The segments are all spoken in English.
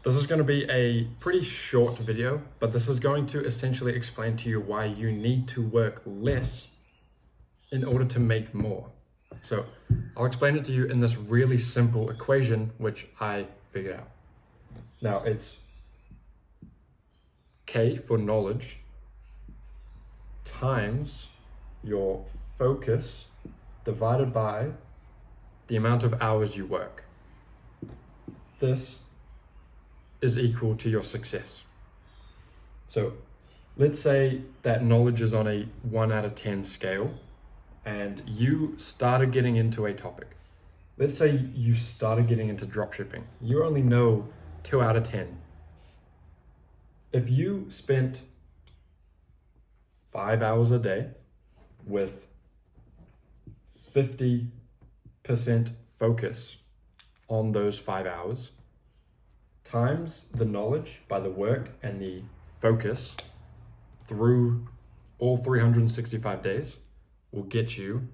This is going to be a pretty short video, but this is going to essentially explain to you why you need to work less in order to make more. So I'll explain it to you in this really simple equation, which I figured out. Now it's K for knowledge times your focus divided by the amount of hours you work. This is equal to your success. So let's say that knowledge is on a 1 out of 10 scale and you started getting into a topic. Let's say you started getting into dropshipping. You only know 2 out of 10. If you spent 5 hours a day with 50% focus on those 5 hours, times the knowledge by the work and the focus through all 365 days will get you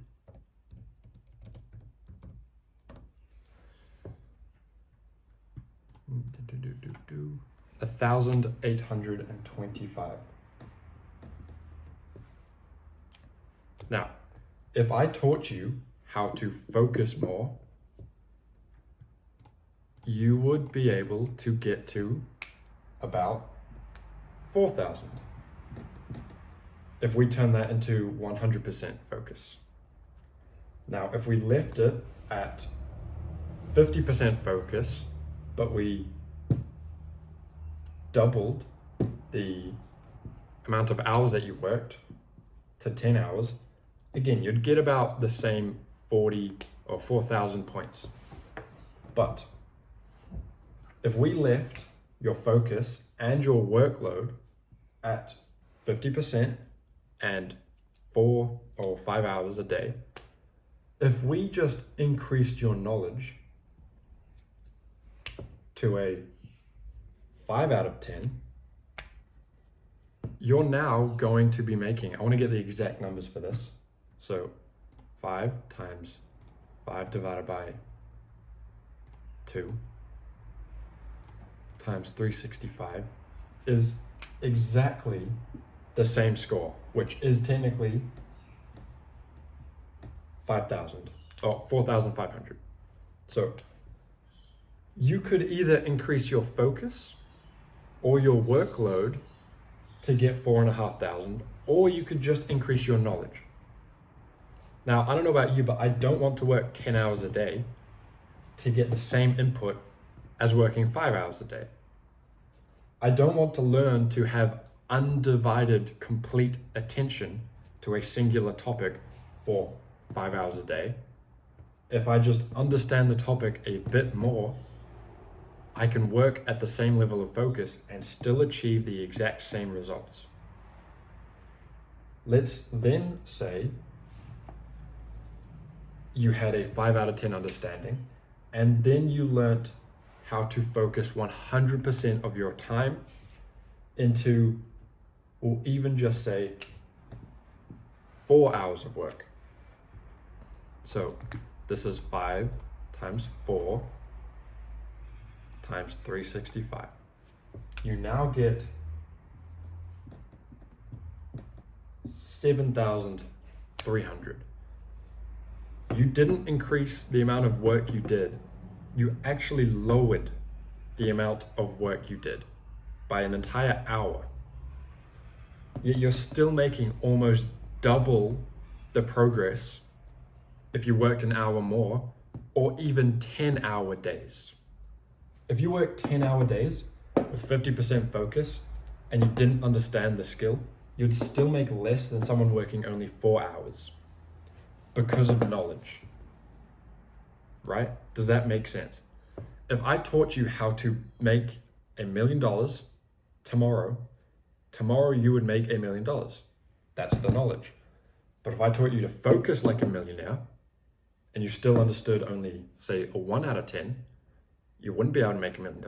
$1,825. Now, if I taught you how to focus more, you would be able to get to about 4,000. If we turn that into 100% focus. Now, if we left it at 50% focus, but we doubled the amount of hours that you worked to 10 hours, again, you'd get about the same 40 or 4,000 points. But if we left your focus and your workload at 50% and 4 or 5 hours a day, if we just increased your knowledge to a 5 out of 10, you're now going to be making, I want to get the exact numbers for this. So 5 times 5 divided by 2 times 365 is exactly the same score, which is technically 5,000 or 4,500. So you could either increase your focus or your workload to get 4,500, or you could just increase your knowledge. Now, I don't know about you, but I don't want to work 10 hours a day to get the same input as working 5 hours a day. I don't want to learn to have undivided, complete attention to a singular topic for 5 hours a day. If I just understand the topic a bit more, I can work at the same level of focus and still achieve the exact same results. Let's then say you had a 5 out of 10 understanding, and then you learnt how to focus 100% of your time into, we'll even just say 4 hours of work. So this is 5 times 4 times 365. You now get 7,300. You didn't increase the amount of work you did. You actually lowered the amount of work you did by an entire hour. Yet you're still making almost double the progress if you worked an hour more, or even 10-hour days. If you worked 10-hour days with 50% focus and you didn't understand the skill, you'd still make less than someone working only 4 hours because of knowledge. Right? Does that make sense? If I taught you how to make $1 million tomorrow you would make $1 million. That's the knowledge. But if I taught you to focus like a millionaire and you still understood only, say, a 1 out of 10, you wouldn't be able to make $1 million.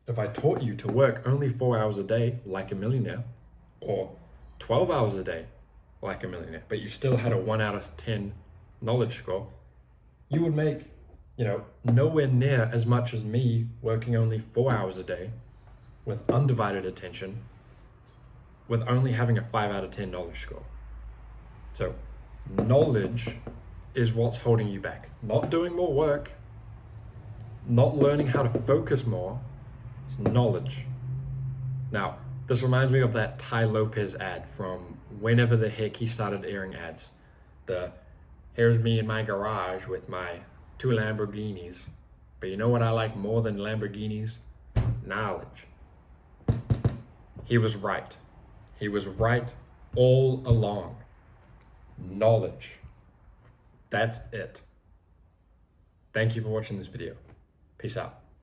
If I taught you to work only 4 hours a day like a millionaire, or 12 hours a day like a millionaire, but you still had a 1 out of 10 knowledge score, you nowhere near as much as me working only 4 hours a day with undivided attention, with only having a 5 out of 10 knowledge score. So knowledge is what's holding you back. Not doing more work, not learning how to focus more. It's knowledge. Now, this reminds me of that Tai Lopez ad from whenever the heck he started airing ads. Here's me in my garage with my 2 Lamborghinis. But you know what I like more than Lamborghinis? Knowledge. He was right. He was right all along. Knowledge. That's it. Thank you for watching this video. Peace out.